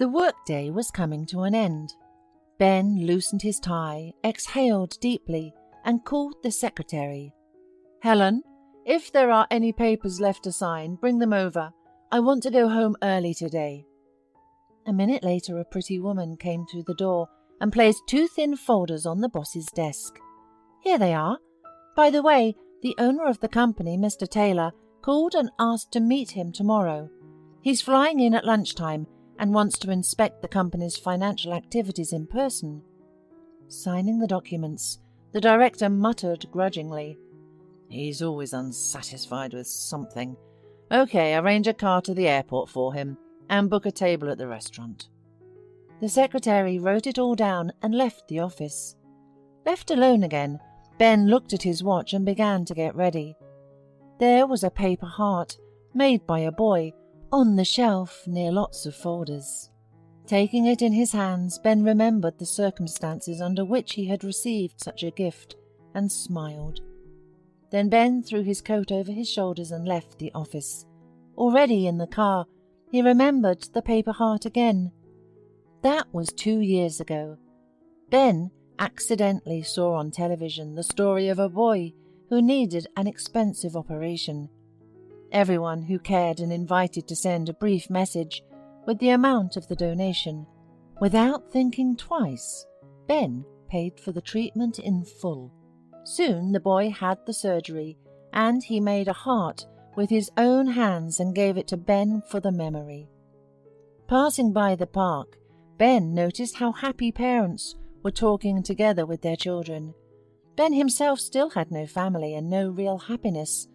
The workday was coming to an end. Ben loosened his tie, exhaled deeply, and called the secretary. "Helen, if there are any papers left to sign, bring them over. I want to go home early today." A minute later, a pretty woman came through the door and placed 2 thin folders on the boss's desk. "Here they are. By the way, the owner of the company, Mr. Taylor, called and asked to meet him tomorrow. He's flying in at lunchtime and wants to inspect the company's financial activities in person." Signing the documents, the director muttered grudgingly, "He's always unsatisfied with something. Okay, arrange a car to the airport for him and book a table at the restaurant." The secretary wrote it all down and left the office. Left alone again, Ben looked at his watch and began to get ready. There was a paper heart, made by a boy, on the shelf near lots of folders. Taking it in his hands, Ben remembered the circumstances under which he had received such a gift and smiled. Then Ben threw his coat over his shoulders and left the office. Already in the car, he remembered the paper heart again. That was 2 years ago. Ben accidentally saw on television the story of a boy who needed an expensive operation. Everyone who cared and invited to send a brief message with the amount of the donation. Without thinking twice, Ben paid for the treatment in full. Soon the boy had the surgery, and he made a heart with his own hands and gave it to Ben for the memory. Passing by the park, Ben noticed how happy parents were talking together with their children. Ben himself still had no family and no real happiness,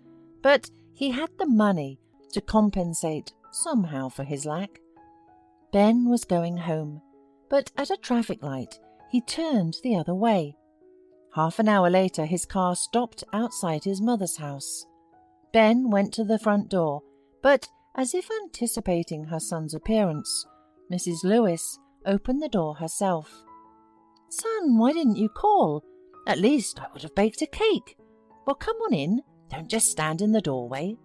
but he had the money to compensate somehow for his lack. Ben was going home, but at a traffic light he turned the other way. Half an hour later his car stopped outside his mother's house. Ben went to the front door, but as if anticipating her son's appearance, Mrs. Lewis opened the door herself. "Son, why didn't you call? At least I would have baked a cake. Well, come on in. Don't just stand in the doorway."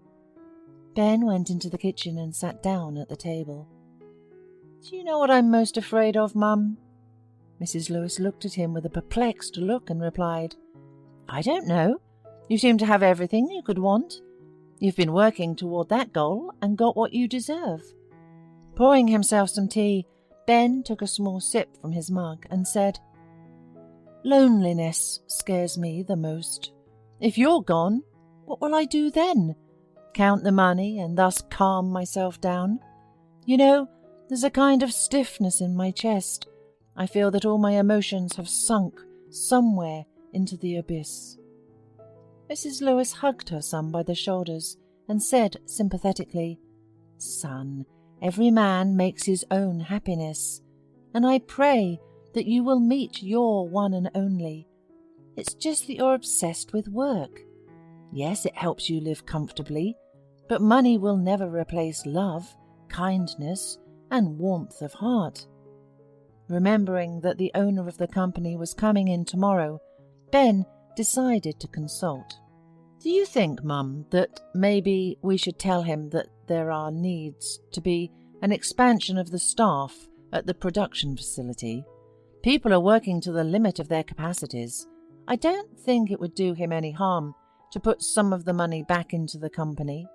Ben went into the kitchen and sat down at the table. "Do you know what I'm most afraid of, Mum?" Mrs. Lewis looked at him with a perplexed look and replied, "I don't know. You seem to have everything you could want. You've been working toward that goal and got what you deserve." Pouring himself some tea, Ben took a small sip from his mug and said, "Loneliness scares me the most. If you're gone, what will I do then? Count the money and thus calm myself down? You know, there's a kind of stiffness in my chest. I feel that all my emotions have sunk somewhere into the abyss." Mrs. Lewis hugged her son by the shoulders and said sympathetically, "Son, every man makes his own happiness, and I pray that you will meet your one and only. It's just that you're obsessed with work. Yes, it helps you live comfortably, but money will never replace love, kindness, and warmth of heart." Remembering that the owner of the company was coming in tomorrow, Ben decided to consult. "Do you think, Mum, that maybe we should tell him that there needs to be an expansion of the staff at the production facility? People are working to the limit of their capacities. I don't think it would do him any harm to put some of the money back into the company.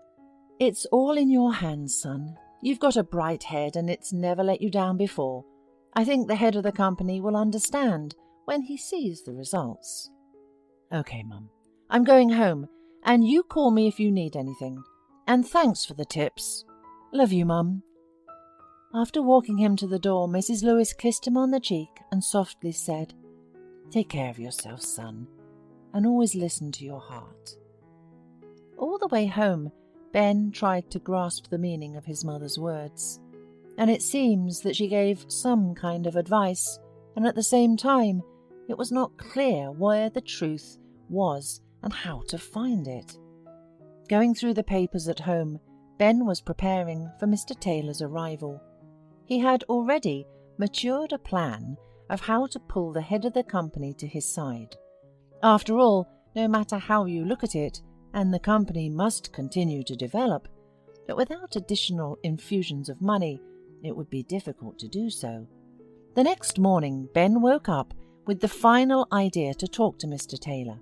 It's all in your hands, son. You've got a bright head and it's never let you down before. I think the head of the company will understand when he sees the results." "Okay, Mum. I'm going home, and you call me if you need anything. And thanks for the tips. Love you, Mum." After walking him to the door, Mrs. Lewis kissed him on the cheek and softly said, "Take care of yourself, son, and always listen to your heart." All the way home, Ben tried to grasp the meaning of his mother's words, and it seems that she gave some kind of advice, and at the same time it was not clear where the truth was and how to find it. Going through the papers at home, Ben was preparing for Mr. Taylor's arrival. He had already matured a plan of how to pull the head of the company to his side. After all, no matter how you look at it, and the company must continue to develop, but without additional infusions of money, it would be difficult to do so. The next morning, Ben woke up with the final idea to talk to Mr. Taylor.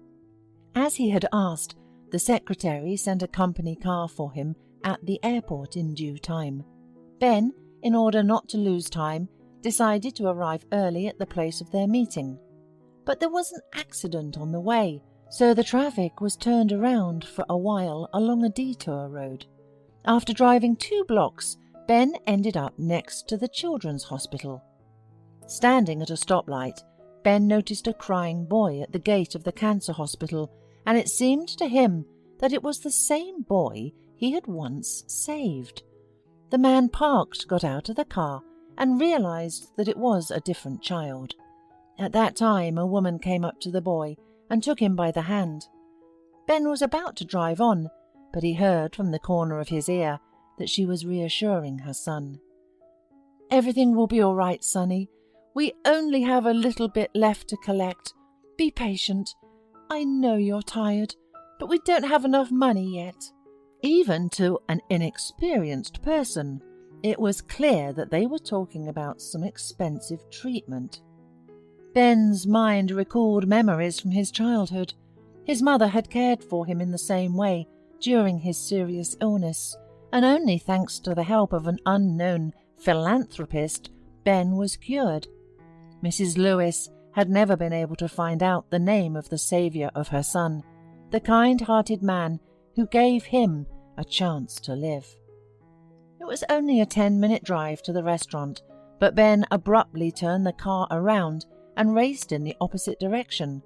As he had asked, the secretary sent a company car for him at the airport in due time. Ben, in order not to lose time, decided to arrive early at the place of their meeting. But there was an accident on the way, so the traffic was turned around for a while along a detour road. After driving 2 blocks, Ben ended up next to the children's hospital. Standing at a stoplight, Ben noticed a crying boy at the gate of the cancer hospital, and it seemed to him that it was the same boy he had once saved. The man parked, got out of the car, and realized that it was a different child. At that time, a woman came up to the boy and took him by the hand. Ben was about to drive on, but he heard from the corner of his ear that she was reassuring her son. "Everything will be all right, Sonny. We only have a little bit left to collect. Be patient. I know you're tired, but we don't have enough money yet." Even to an inexperienced person, it was clear that they were talking about some expensive treatment. Ben's mind recalled memories from his childhood. His mother had cared for him in the same way during his serious illness, and only thanks to the help of an unknown philanthropist, Ben was cured. Mrs. Lewis had never been able to find out the name of the saviour of her son, the kind-hearted man who gave him a chance to live. It was only a 10-minute drive to the restaurant, but Ben abruptly turned the car around and raced in the opposite direction.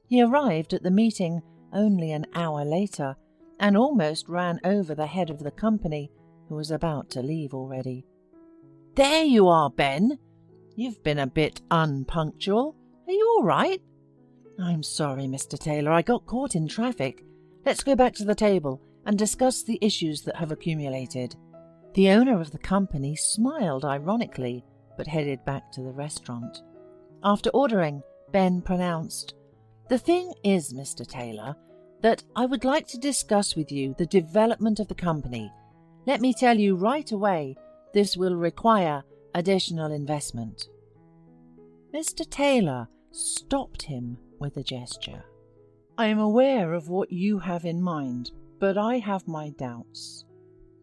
He arrived at the meeting only an hour later and almost ran over the head of the company, who was about to leave already. "There you are, Ben. You've been a bit unpunctual. Are you all right?" "I'm sorry, Mr. Taylor. I got caught in traffic. Let's go back to the table and discuss the issues that have accumulated." The owner of the company smiled ironically, but headed back to the restaurant. After ordering, Ben pronounced, "The thing is, Mr. Taylor, that I would like to discuss with you the development of the company. Let me tell you right away, this will require additional investment." Mr. Taylor stopped him with a gesture. "I am aware of what you have in mind, but I have my doubts.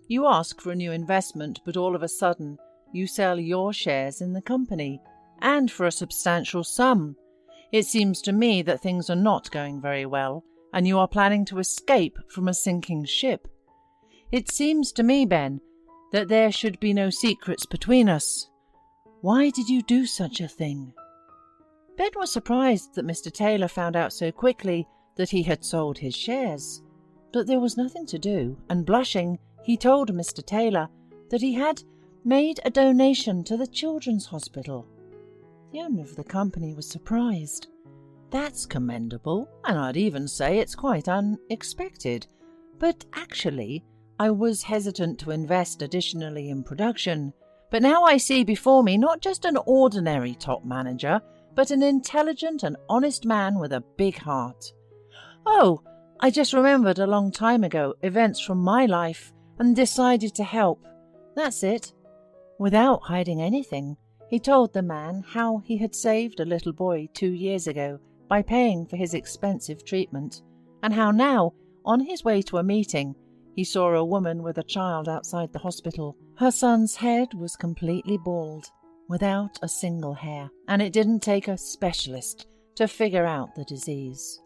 You ask for a new investment, but all of a sudden you sell your shares in the company, and for a substantial sum. It seems to me that things are not going very well, and you are planning to escape from a sinking ship. It seems to me, Ben, that there should be no secrets between us. Why did you do such a thing?" Ben was surprised that Mr. Taylor found out so quickly that he had sold his shares, but there was nothing to do, and blushing, he told Mr. Taylor that he had made a donation to the children's hospital. The owner of the company was surprised. "That's commendable, and I'd even say it's quite unexpected. But actually, I was hesitant to invest additionally in production. But now I see before me not just an ordinary top manager, but an intelligent and honest man with a big heart. Oh, I just remembered a long time ago events from my life and decided to help. That's it." Without hiding anything, he told the man how he had saved a little boy 2 years ago by paying for his expensive treatment, and how now, on his way to a meeting, he saw a woman with a child outside the hospital. Her son's head was completely bald, without a single hair, and it didn't take a specialist to figure out the disease.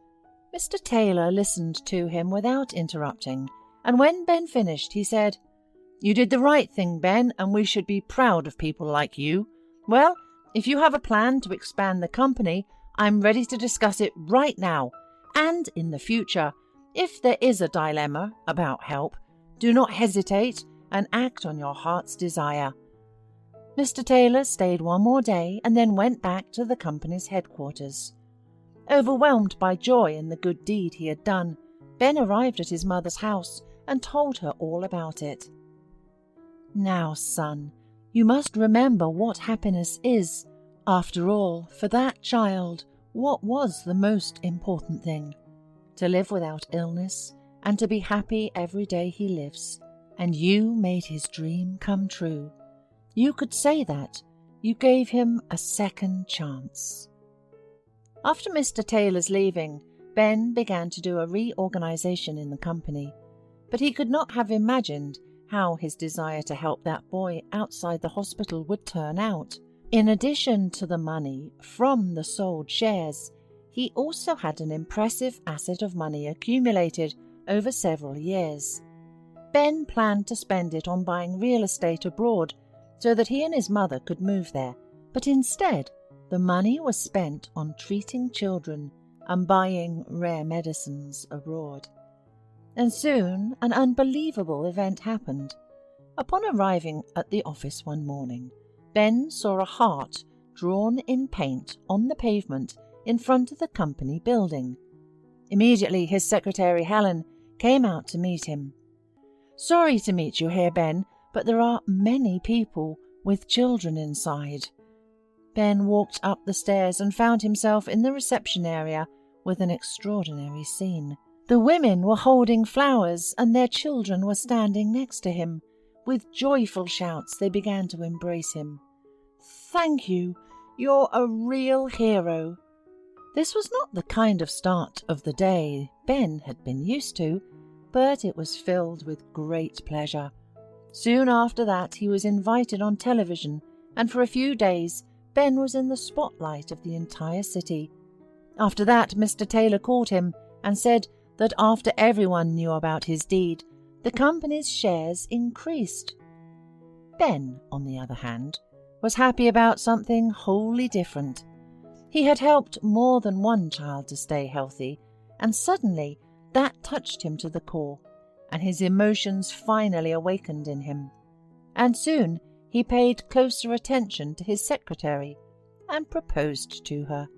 Mr. Taylor listened to him without interrupting, and when Ben finished, he said, "You did the right thing, Ben, and we should be proud of people like you. Well, if you have a plan to expand the company, I'm ready to discuss it right now, and in the future. If there is a dilemma about help, do not hesitate and act on your heart's desire." Mr. Taylor stayed one more day and then went back to the company's headquarters. Overwhelmed by joy in the good deed he had done, Ben arrived at his mother's house and told her all about it. "Now, son, you must remember what happiness is. After all, for that child, what was the most important thing? To live without illness and to be happy every day he lives. And you made his dream come true. You could say that. You gave him a second chance. After Mr. Taylor's leaving, Ben began to do a reorganization in the company, but he could not have imagined how his desire to help that boy outside the hospital would turn out. In addition to the money from the sold shares, he also had an impressive asset of money accumulated over several years. Ben planned to spend it on buying real estate abroad so that he and his mother could move there, but instead the money was spent on treating children and buying rare medicines abroad. And soon an unbelievable event happened. Upon arriving at the office one morning, Ben saw a heart drawn in paint on the pavement in front of the company building. Immediately his secretary Helen came out to meet him. "Sorry to meet you here, Ben, but there are many people with children inside." Ben walked up the stairs and found himself in the reception area with an extraordinary scene. The women were holding flowers and their children were standing next to him. With joyful shouts they began to embrace him. "Thank you. You're a real hero." This was not the kind of start of the day Ben had been used to, but it was filled with great pleasure. Soon after that he was invited on television, and for a few days Ben was in the spotlight of the entire city. After that Mr. Taylor called him and said that after everyone knew about his deed, the company's shares increased. Ben, on the other hand, was happy about something wholly different. He had helped more than one child to stay healthy, and suddenly that touched him to the core, and his emotions finally awakened in him. And soon he paid closer attention to his secretary and proposed to her.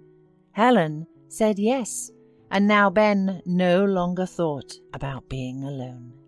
Helen said yes, and now Ben no longer thought about being alone.